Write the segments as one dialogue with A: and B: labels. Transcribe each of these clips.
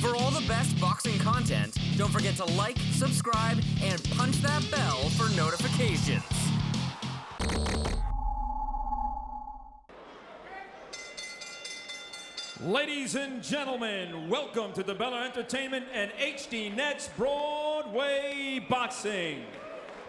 A: For all the best boxing content, don't forget to like, subscribe, and punch that bell for notifications.
B: Ladies and gentlemen, welcome to DiBella Entertainment and HD Net's Broadway Boxing.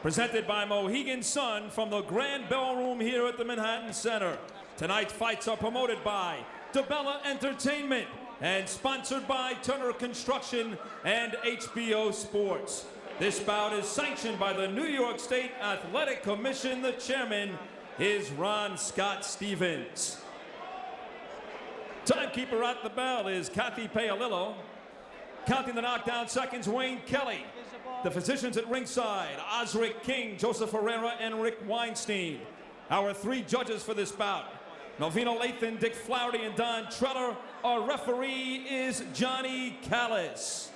B: Presented by Mohegan Sun from the Grand Ballroom here at the Manhattan Center. Tonight's fights are promoted by DiBella Entertainment and sponsored by Turner Construction and HBO Sports. This bout is sanctioned by the New York State Athletic Commission. The chairman is Ron Scott Stevens. Timekeeper at the bell is Kathy Paolillo. Counting the knockdown seconds, Wayne Kelly. The physicians at ringside, Osric King, Joseph Herrera, and Rick Weinstein. Our three judges for this bout, Melvino Lathan, Dick Flaherty, and Don Treller. Our referee is Johnny Callis.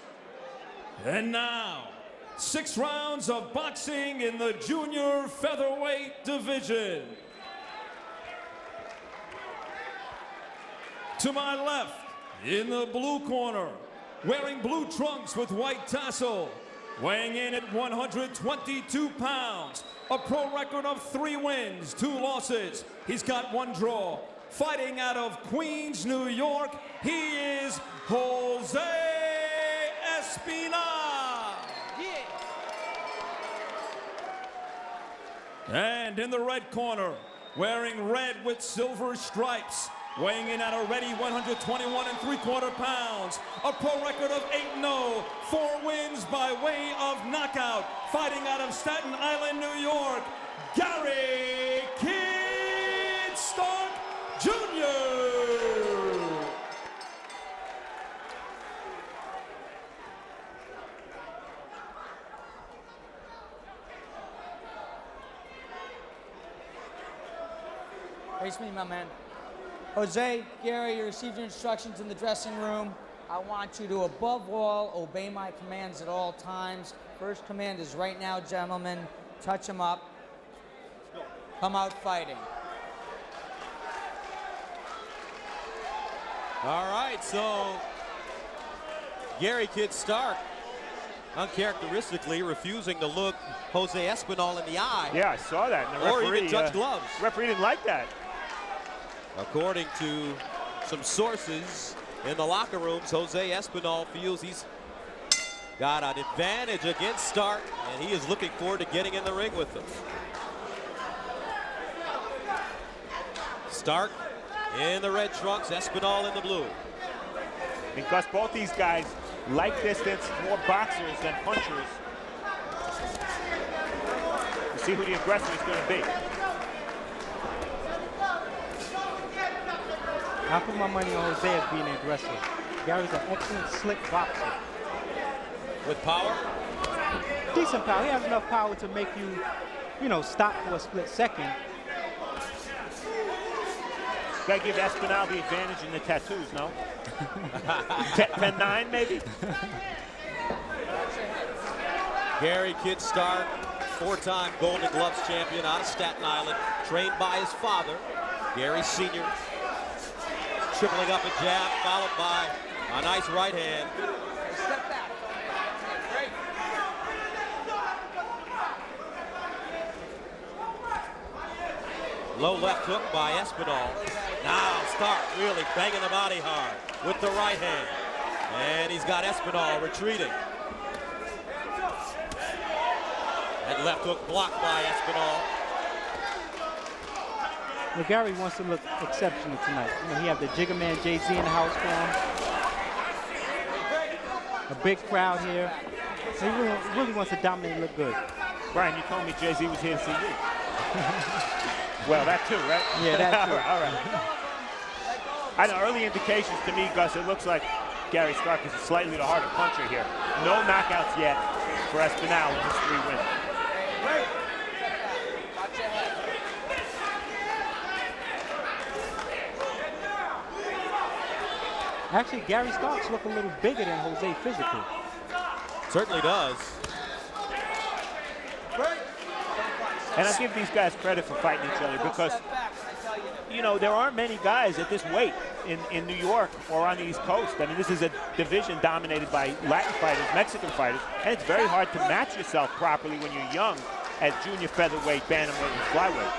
B: And now, 6 rounds of boxing in the junior featherweight division. To my left, in the blue corner, wearing blue trunks with white tassel, weighing in at 122 pounds, a pro record of 3 wins, 2 losses. He's got 1 draw. Fighting out of Queens, New York, he is Jose Espinal. Yeah. And in the red corner, wearing red with silver stripes, weighing in at a ready 121 3/4 pounds, a pro record of 8-0, 4 wins by way of knockout, fighting out of Staten Island, New York, Gary Kid Stark Jr.
C: Face me, my man. Jose, Gary, you received your instructions in the dressing room. I want you to, above all, obey my commands at all times. First command is right now, gentlemen. Touch him up. Come out fighting.
D: All right, so Gary Kid Stark uncharacteristically refusing to look Jose Espinal in the eye.
E: Yeah, I saw that. And the
D: or
E: referee,
D: even touch gloves.
E: Referee didn't like that.
D: According to some sources in the locker rooms, Jose Espinal feels he's got an advantage against Stark, and he is looking forward to getting in the ring with him. Stark in the red trunks, Espinal in the blue.
E: Because both these guys like distance, more boxers than punchers. You see who the aggressor is going to be.
F: I put my money on Jose as being an aggressor. Gary's an excellent, slick boxer.
D: With power?
F: Decent power. He has enough power to make you know, stop for a split second.
E: Got to give Espinal the advantage in the tattoos, no? 10-9 maybe?
D: Gary Kid Stark, 4-time Golden Gloves champion out of Staten Island, trained by his father, Gary Sr. Tripling up a jab, followed by a nice right hand.
C: Step back. Great.
D: Low left hook by Espinal. Now Stark really banging the body hard with the right hand. And he's got Espinal retreating. That left hook blocked by Espinal.
F: Well, Gary wants to look exceptional tonight. You know, he have the Jiggerman Jay-Z in the house for him. A big crowd here. So he really wants to dominate and look good.
E: Brian, you told me Jay-Z was here to see you. Well, that too, right?
F: Yeah, that too.
E: All right. I know early indications to me, Gus, it looks like Gary Stark is slightly the harder puncher here. No knockouts yet for Espinal in his 3 wins.
F: Actually, Gary Starks look a little bigger than Jose physically.
D: Certainly does.
E: And I give these guys credit for fighting each other because you know, there aren't many guys at this weight in New York or on the East Coast. I mean, this is a division dominated by Latin fighters, Mexican fighters, and it's very hard to match yourself properly when you're young at junior featherweight, bantamweight, and flyweight.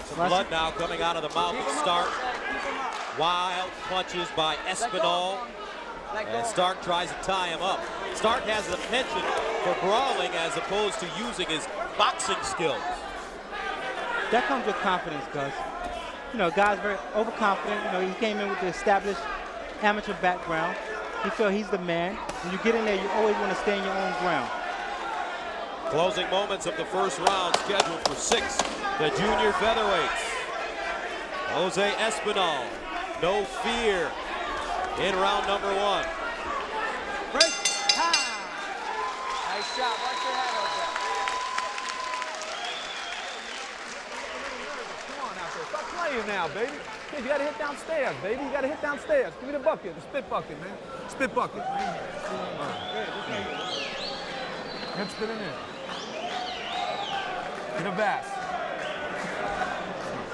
D: Some blood now coming out of the mouth of Stark. Wild punches by Espinal. And Stark tries to tie him up. Stark has a penchant for brawling as opposed to using his boxing skills.
F: That comes with confidence, Gus. You know, guy's very overconfident. You know, he came in with the established amateur background. He feel he's the man. When you get in there, you always want to stay in your own ground.
D: Closing moments of the first round scheduled for 6, the junior featherweights. Jose Espinal, no fear in round number 1.
C: Break time. Nice shot. Watch your head, Jose.
G: Come on out there. Stop playing now, baby. Hey, you gotta hit downstairs, baby. You gotta hit downstairs. Give me the bucket, the spit bucket, man. Spit bucket. Hip spit in there. Get a bass.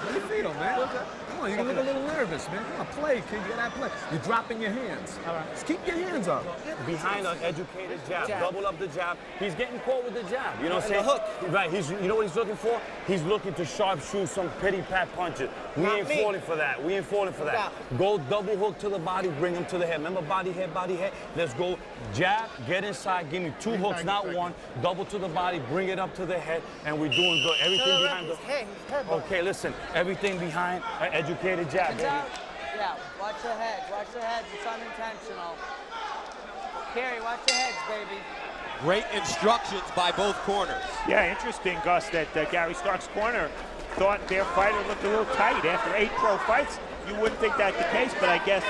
G: Let me feed him, man. Come on, you look a little nervous, man. Come on, play, kid. You gotta play. You're dropping your hands. All right. Just keep your hands up.
H: Behind an educated jab. Double up the jab. He's getting caught with the jab. You know what I'm saying?
G: The hook.
H: Right. You know what he's looking for? He's looking to sharpshoot some pity pat punches. We ain't falling for that. We ain't falling for that. Go double hook to the body, bring him to the head. Remember body, head, body, head? Let's go jab, get inside, give me 2 hooks, not 1. Double to the body, bring it up to the head, and we're doing good. Everything behind the head. Okay, listen. Everything behind an educated jab, baby.
C: Yeah, watch your heads. Watch your heads. It's unintentional. Kerry, watch your heads, baby.
D: Great instructions by both corners.
E: Yeah, interesting, Gus, that Gary Stark's corner thought their fighter looked a little tight. After 8 pro fights, you wouldn't think that's the case, but I guess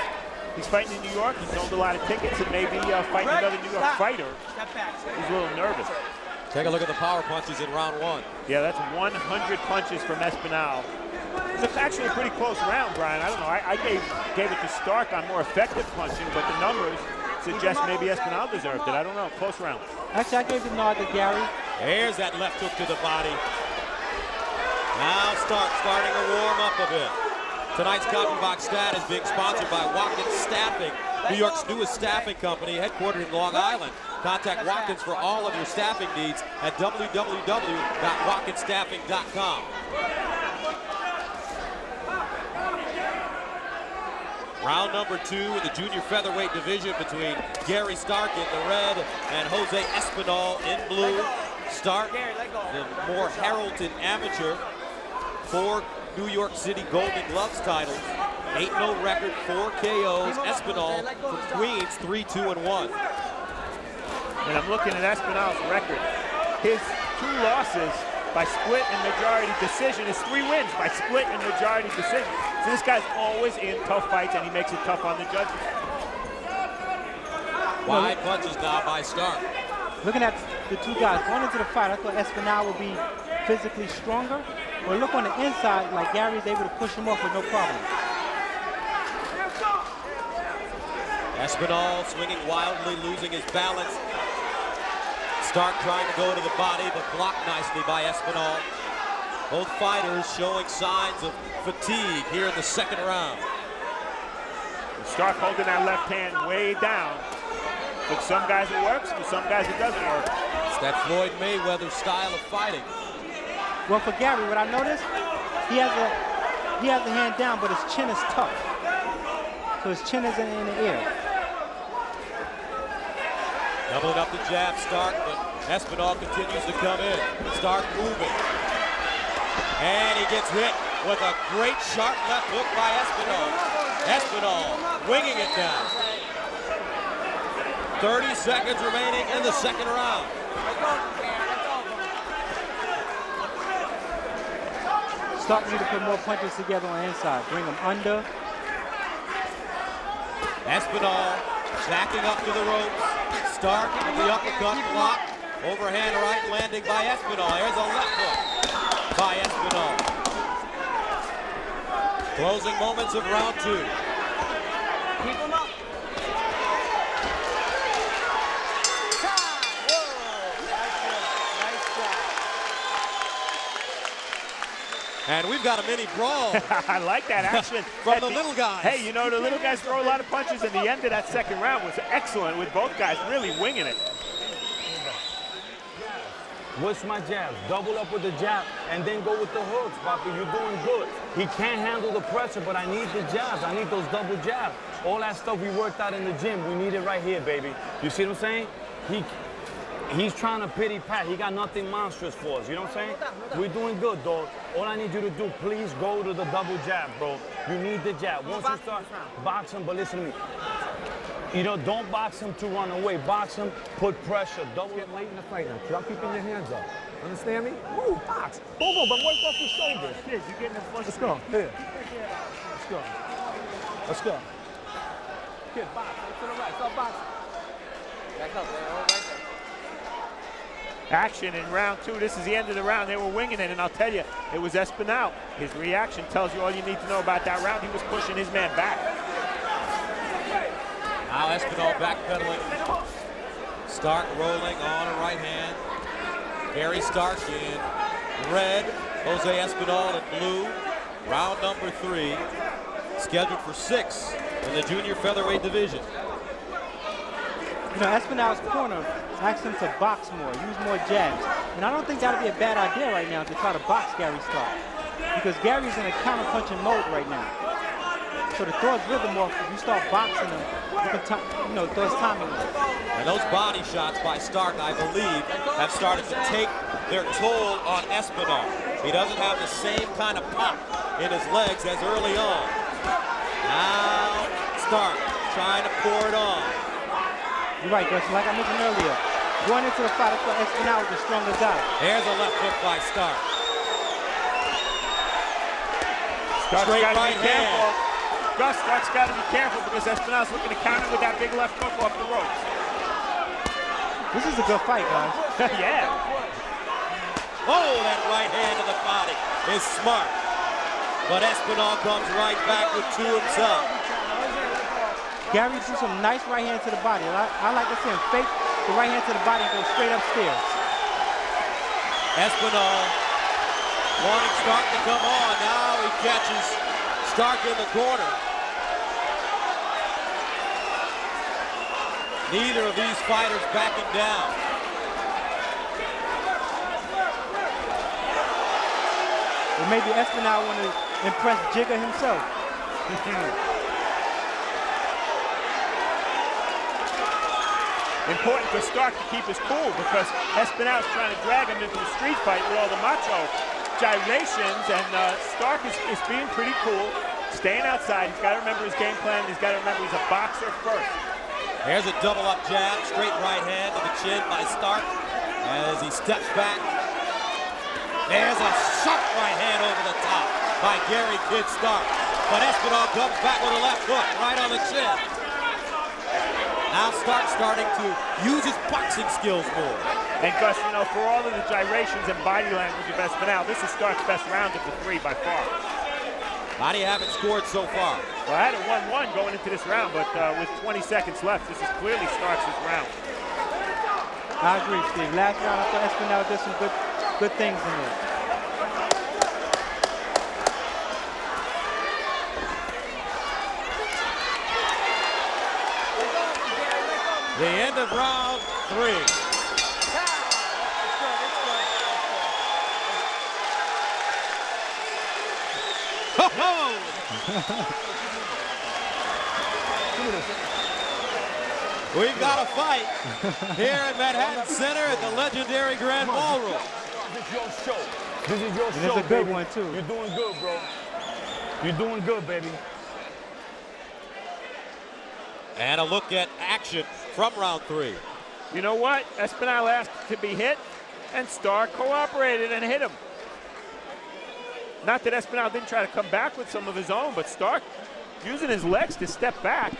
E: he's fighting in New York. He sold a lot of tickets, and maybe fighting another New York fighter, he's a little nervous.
D: Take a look at the power punches in round 1.
E: Yeah, that's 100 punches from Espinal. It's actually a pretty close round, Brian. I don't know. I gave it to Stark on more effective punching, but the numbers suggest maybe Espinal deserved it. I don't know. Close round.
F: Actually, I gave the nod to Gary.
D: There's that left hook to the body. Now Stark starting to warm up a bit. Tonight's Cotton Box Stat is being sponsored by Watkins Staffing, New York's newest staffing company, headquartered in Long Island. Contact Watkins for all of your staffing needs at www.watkinsstaffing.com. Round number 2 in the junior featherweight division between Gary Stark in the red and Jose Espinal in blue. Stark, the more heralded amateur, 4 New York City Golden Gloves titles, 8-0 record, 4 KOs. Espinal from Queens, 3-2-1.
E: And I'm looking at Espinal's record. His 2 losses by split and majority decision is 3 wins by split and majority decision. So this guy's always in tough fights, and he makes it tough on the judges.
D: Wide punches now by Stark.
F: Looking at the 2 guys going into the fight, I thought Espinal would be physically stronger. But look on the inside, like Gary's able to push him off with no problem.
D: Espinal swinging wildly, losing his balance. Stark trying to go to the body, but blocked nicely by Espinal. Both fighters showing signs of fatigue here in the second round.
E: Stark holding that left hand way down. For some guys it works, for some guys it doesn't work.
D: It's that Floyd Mayweather style of fighting.
F: Well, for Gary, what I noticed, he has the hand down, but his chin is tough. So his chin is in the air.
D: Doubling up the jab, Stark, but Espinal continues to come in. Stark moving. And he gets hit with a great sharp left hook by Espinal. Espinal winging it down. 30 seconds remaining in the second round.
F: Stark need to put more punches together on the inside. Bring him under.
D: Espinal backing up to the ropes. Stark with the uppercut block. Overhand right landing by Espinal. Here's a left hook by Espinal. Closing moments of round 2.
C: Keep him up.
D: And we've got a mini brawl.
E: I like that action.
D: From the little guys.
E: Hey, you know, the little guys throw a lot of punches, and the end of that second round was excellent with both guys really winging it.
H: What's my jab? Double up with the jab and then go with the hooks, Papi. You're doing good. He can't handle the pressure, but I need the jabs. I need those double jabs. All that stuff we worked out in the gym, we need it right here, baby. You see what I'm saying? He's trying to pity pat. He got nothing monstrous for us. You know what I'm saying? We're doing good, dog. All I need you to do, please go to the double jab, bro. You need the jab. Once you start boxing, but listen to me. You know, don't box him to run away. Box him, put pressure, double.
G: Get late in the fight now. Y'all keeping your hands up. Understand me? Move, box. Boom, but work off your shoulders.
E: Kid, you're getting the first.
G: Let's go. Here. Let's go. Let's go. Kid, box. Right to the right. Stop boxing.
C: Back up, man. Right there.
E: Action in round 2. This is the end of the round. They were winging it, and I'll tell you, it was Espinal. His reaction tells you all you need to know about that round. He was pushing his man back.
D: Now Espinal backpedaling. Stark rolling on a right hand. Gary Stark in red. Jose Espinal in blue. Round number 3. Scheduled for 6 in the junior featherweight division.
F: You know, Espinal's corner asked him to box more, use more jabs. And I don't think that would be a bad idea right now to try to box Gary Stark. Because Gary's in a counter-punching mode right now. So to throw his rhythm off, if you start boxing him, you can throw his timing off.
D: And those body shots by Stark, I believe, have started to take their toll on Espinal. He doesn't have the same kind of pop in his legs as early on. Now Stark trying to pour it on.
F: You're right, Dustin. Like I mentioned earlier, going into the fight, I thought Espinal was the stronger guy.
D: There's a left hook by Stark.
E: Straight
D: right hand.
E: Gus, Stark's got to be careful because Espinal's looking to counter with that big left hook off the ropes.
F: This is a good fight, guys.
E: Yeah.
D: Oh, that right hand to the body is smart. But Espinal comes right back with 2 himself.
F: Gary threw some nice right hand to the body. I like to see him fake the right hand to the body and go straight upstairs.
D: Espinal wanting Stark to come on. Now he catches Stark in the corner. Neither of these fighters backing down.
F: Or maybe Espinal want to impress Jigga himself.
E: Important for Stark to keep his cool because Espinal's trying to drag him into a street fight with all the macho gyrations, and Stark is being pretty cool, staying outside. He's got to remember his game plan. He's got to remember he's a boxer first.
D: There's a double up jab, straight right hand to the chin by Stark as he steps back. There's a sharp right hand over the top by Gary Kid Stark. But Espinal comes back with a left hook right on the chin. Now Stark's starting to use his boxing skills more.
E: And Gus, you know, for all of the gyrations and body language of Espinal, this is Stark's best round of the 3 by far.
D: How do you have it scored so far?
E: Well, I had it 1-1 going into this round, but with 20 seconds left, this is clearly Stark's round.
F: I agree, Steve. Last round, I thought Espinal did some good things in there.
D: The end of round 3. We've got a fight here at Manhattan Center at the legendary Grand Ballroom.
H: This is your show. This is your show,
F: It's a good
H: baby.
F: one, too.
H: You're doing good, bro. You're doing good, baby.
D: And a look at action from round 3.
E: You know what? Espinal asked to be hit, and Stark cooperated and hit him. Not that Espinal didn't try to come back with some of his own, but Stark using his legs to step back,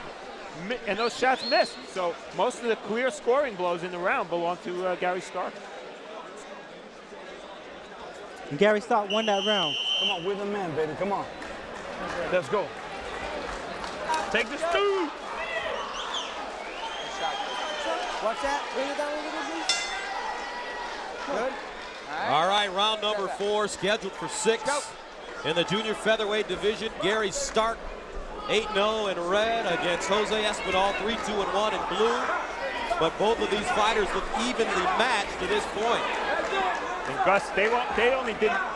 E: and those shots missed. So most of the clear scoring blows in the round belong to Gary Stark.
F: And Gary Stark won that round.
H: Come on, we're the man, baby. Come on. Let's go. Take this dude.
C: Watch that. Bring it down a little bit. Good.
D: All right, round number 4 scheduled for 6 In the junior featherweight division, Gary Stark, 8-0 in red against Jose Espinal, 3-2-1 in blue. But both of these fighters look evenly matched to this point.
E: And Gus, they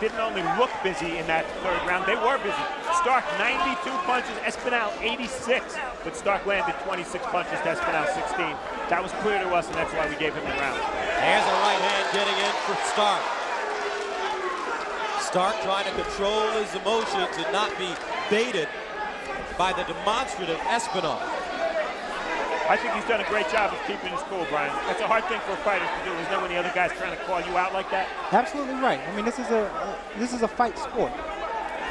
E: didn't only look busy in that third round, they were busy. Stark 92 punches, Espinal 86, but Stark landed 26 punches to Espinal 16. That was clear to us, and that's why we gave him the round.
D: There's a right hand getting in for Stark. Stark trying to control his emotions and not be baited by the demonstrative Espinal.
E: I think he's done a great job of keeping his cool, Brian. That's a hard thing for a fighter to do. There's no any other guys trying to call you out like that.
F: Absolutely right. I mean, this is a fight sport.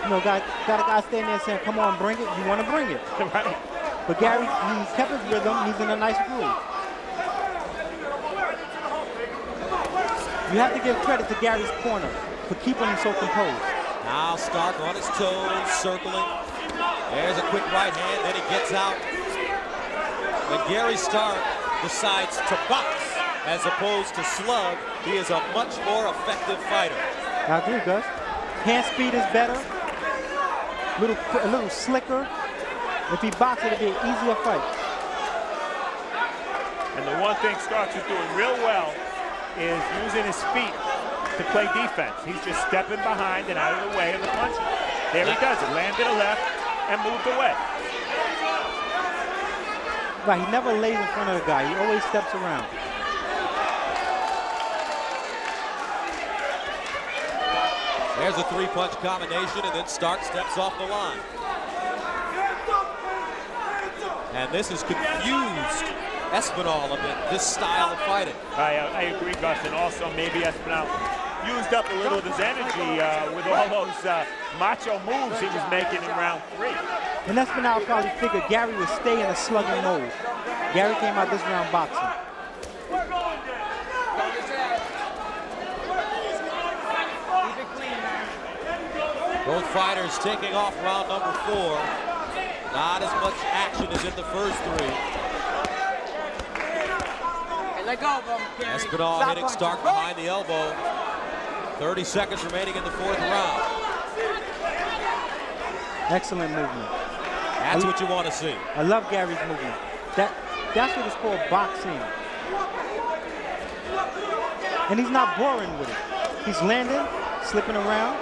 F: You know, got a guy standing there saying, "Come on, bring it." You want to bring it.
E: Right.
F: But Gary, he's kept his rhythm. He's in a nice groove. You have to give credit to Gary's corner for keeping him so composed.
D: Now Stark on his toes, circling. There's a quick right hand, then he gets out. When Gary Stark decides to box as opposed to slug, he is a much more effective fighter.
F: I agree, Gus. Hand speed is better. A little slicker. If he boxes, it'll be an easier fight.
E: And the one thing Starks is doing real well is using his feet to play defense. He's just stepping behind and out of the way of the punches. There he does it. Landed a left and moved away.
F: Right, he never lays in front of the guy. He always steps around.
D: There's a three-punch combination, and then Stark steps off the line. And this has confused Espinal a bit, this style of fighting.
E: I agree, Gus, and also maybe Espinal used up a little of his energy with all those macho moves he was making in round 3.
F: And Espinal probably figured Gary would stay in a slugging mode. Gary came out this round boxing.
D: Both fighters taking off round number 4. Not as much action as in the first 3.
C: Hey, let go of him, Gary.
D: Espinal
C: Stop
D: hitting
C: punching.
D: Stark behind the elbow. 30 seconds remaining in the 4th round.
F: Excellent movement.
D: That's what you want to see.
F: I love Gary's movement. That's what it's called, boxing. And he's not boring with it. He's landing, slipping around.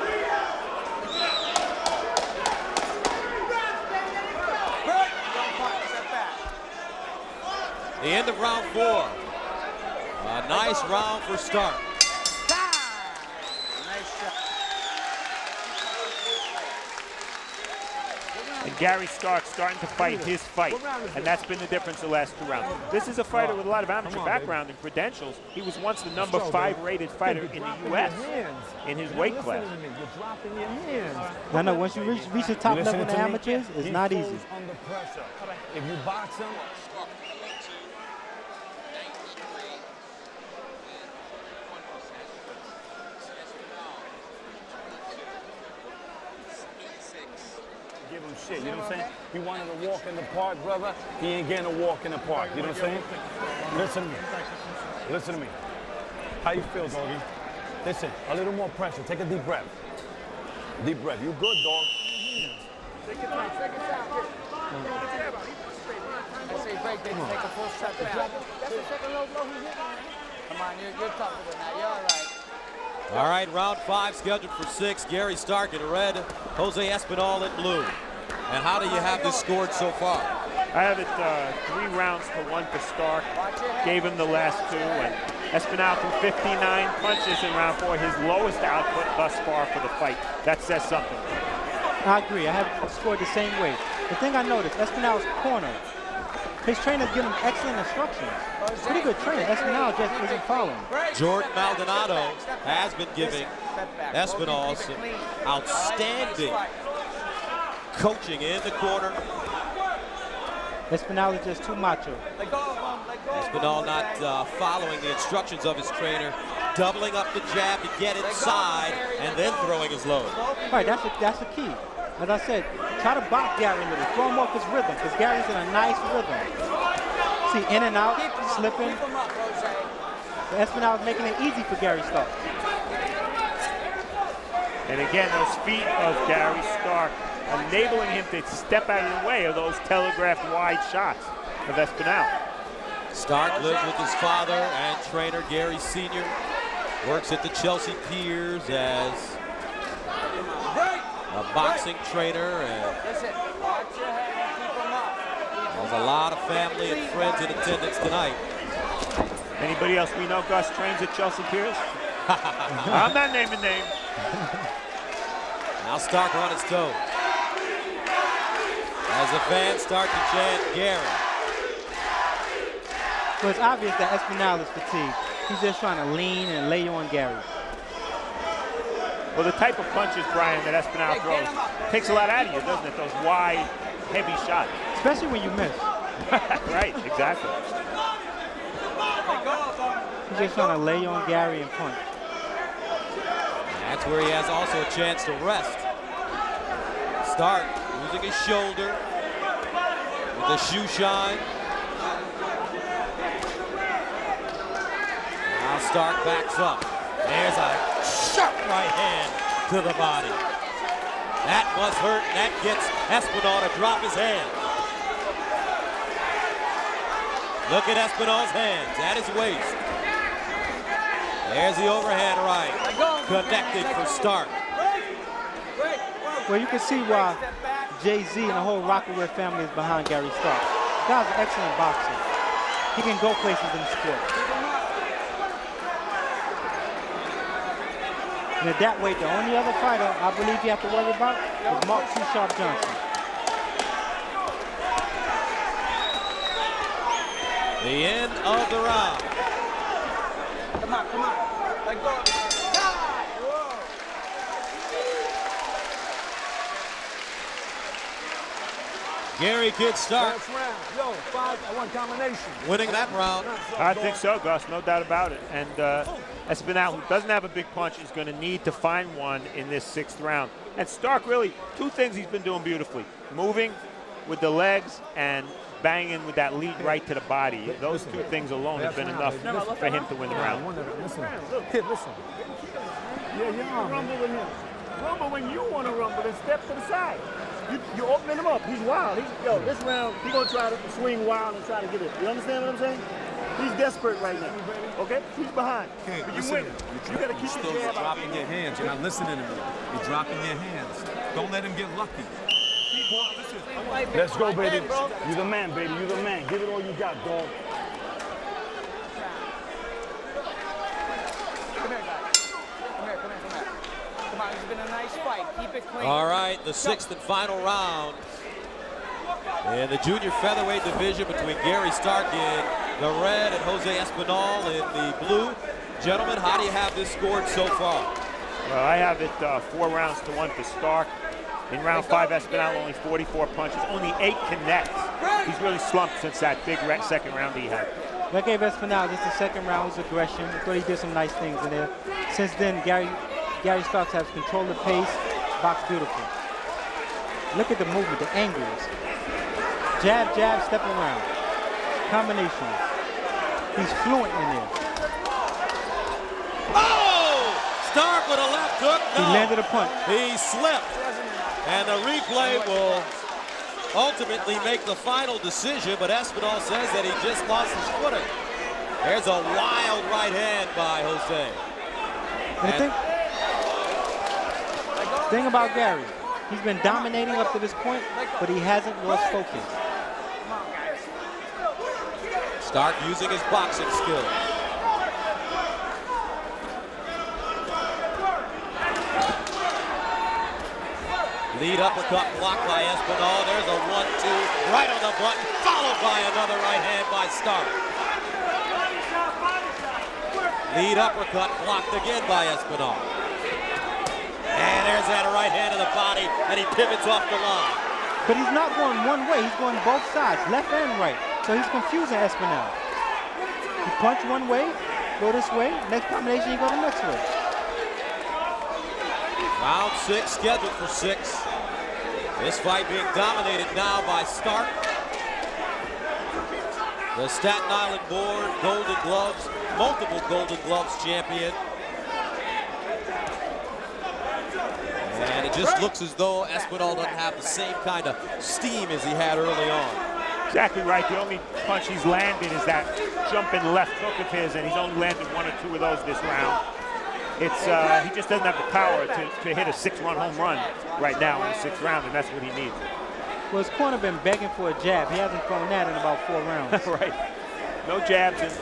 D: The end of round 4. A nice round for Stark.
E: And Gary Stark starting to fight his fight, and that's been the difference the last 2 rounds. This is a fighter with a lot of amateur background and credentials. He was once the number 5 rated fighter in the U.S. in his weight class.
F: I know, once you reach the top level in the amateurs, it's not easy.
H: Under pressure. If you box him, give him shit, you know what I'm saying? He wanted to walk in the park, brother. He ain't getting a walk in the park, you know what I'm saying? Listen to me. Listen to me. How you feel, doggy? Listen, a little more pressure. Take a deep breath. Deep breath. You good, dog?
C: I say break, baby. Take a full step back. That's the second low blow he hit, man. Come on, you're tougher than that. You're all right.
D: All right, round 5 scheduled for 6. Gary Stark in red, Jose Espinal in blue. And how do you have this scored so far?
E: I have it 3 rounds to 1 for Stark. Gave him the last 2, and Espinal threw 59 punches in round 4, his lowest output thus far for the fight. That says something.
F: I agree. I have scored the same way. The thing I noticed, Espinal's corner, his trainers give him excellent instructions. Pretty good training. Espinal just isn't following.
D: Jordan Maldonado has been giving Espinal some outstanding coaching in the corner.
F: Espinal is just too macho.
D: Espinal not following the instructions of his trainer, doubling up the jab to get inside and then throwing his load.
F: Right, that's the key. As I said, try to box Gary a little, throw him off his rhythm, because Gary's in a nice rhythm. See, in and out, slipping. Espinal is making it easy for Gary Stark.
E: And again, those feet of Gary Stark enabling him to step out of the way of those telegraphed wide shots of Espinal.
D: Stark lives with his father and trainer Gary Sr. Works at the Chelsea Piers as a boxing trainer, and there's a lot of family and friends in attendance tonight.
E: Anybody else we know, Gus, trains at Chelsea Piers? I'm not naming names.
D: Now Stark on his toes. As the fans start to chant Gary.
F: Well, it's obvious that Espinal is fatigued. He's just trying to lean and lay on Gary.
E: Well, the type of punches, Brian, that Espinal throws takes a lot out of you, doesn't it? Those wide, heavy shots.
F: Especially when you miss.
E: Right, exactly.
F: He's just trying to lay on Gary and punch.
D: That's where he has also a chance to rest. Stark using his shoulder with the shoe shine. Now Stark backs up. There's a sharp right hand to the body. That must hurt, and that gets Espinal to drop his hand. Look at Espinal's hands at his waist. There's the overhand right, connected for Stark.
F: Well, you can see why Jay-Z and the whole Rockaway family is behind Gary Stark. The guy's an excellent boxer. He can go places in the sport. And at that weight, the only other fighter I believe you have to worry about is Mark Too Sharp Johnson.
D: The end of the round.
C: Come on, come on. Let go.
D: Gary Kid Stark
G: Last round. Yo, 5-1 combination.
D: winning that round.
E: I think so, Gus, no doubt about it. And Espinal, who doesn't have a big punch, is going to need to find one in this 6th round. And Stark, really, 2 things he's been doing beautifully. Moving with the legs and banging with that lead right to the body. Those 2 things alone have been enough for him to win the round.
G: Listen. Kid, listen. Yeah, yeah. Rumble with him. Rumble when you want to rumble and step to the side. You opening him up. He's wild. This round, he's going to try to swing wild and try to get it. You understand what I'm saying? He's desperate right now. Okay? He's behind.
I: Okay,
G: but you win. You got to keep your jab out.
I: dropping your hands. You're not listening to me. You're dropping your hands. Don't let him get lucky.
H: Let's go, baby. You the man, baby. You the man. Give it all you got, dog.
C: Come on, it's been a nice fight. Keep it clean.
D: All right, the 6th and final round in the junior featherweight division between Gary Stark in the red and Jose Espinal in the blue. Gentlemen, how do you have this scored so far?
E: Well, I have it 4 rounds to 1 for Stark. In round 5, Espinal only 44 punches, only 8 connects. He's really slumped since that big 2nd round he had.
F: That gave Espinal just the 2nd round was aggression. I thought he did some nice things in there. Since then, Gary Stark has controlled the pace, boxed beautiful. Look at the movement, the angles. Jab, jab, step around. Combinations. He's fluent in there.
D: Oh! Stark with a left hook. No.
F: He landed a punch.
D: He slipped. And the replay will ultimately make the final decision, but Espinal says that he just lost his footing. There's a wild right hand by Jose.
F: And the thing about Gary, he's been dominating up to this point, but he hasn't lost focus.
D: Stark using his boxing skills. Lead uppercut blocked by Espinal. There's a 1-2 right on the button, followed by another right hand by Stark. Lead uppercut blocked again by Espinal. And there's that right hand to the body, and he pivots off the line.
F: But he's not going one way, he's going both sides, left and right. So he's confusing Espinal. You punch one way, go this way, next combination you go the next way.
D: Round 6 scheduled for 6. This fight being dominated now by Stark. The Staten Island born Golden Gloves, multiple Golden Gloves champion. it just looks as though Espinal doesn't have the same kind of steam as he had early on.
E: Exactly right. The only punch he's landed is that jumping left hook of his, and he's only landed 1 or 2 of those this round. It's he just doesn't have the power to hit a 6-run home run right now in the 6th round, and that's what he needs.
F: Well, his corner been begging for a jab. He hasn't thrown that in about 4 rounds.
E: Right. No jabs, and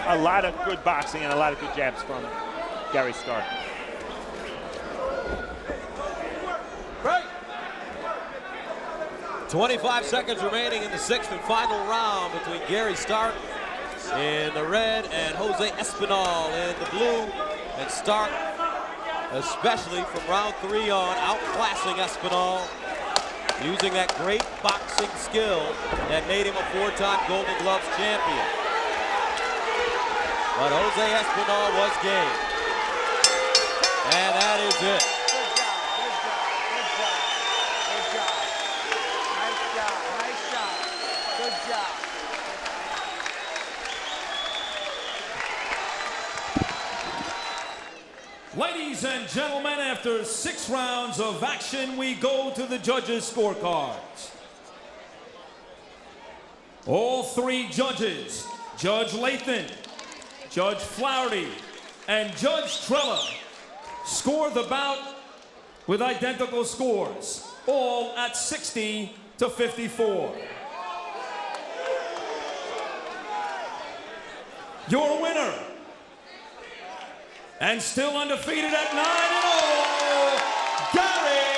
E: a lot of good boxing and a lot of good jabs from Gary Stark.
D: Right. 25 seconds remaining in the 6th and final round between Gary Stark in the red and Jose Espinal in the blue. And Stark, especially from round 3 on, outclassing Espinal, using that great boxing skill that made him a 4-time Golden Gloves champion. But Jose Espinal was game. And that is it.
B: Ladies and gentlemen, after 6 rounds of action, we go to the judges' scorecards. All 3 judges, Judge Lathan, Judge Flaherty, and Judge Trella, score the bout with identical scores, all at 60-54. Your winner, and still undefeated at 9-0, Gary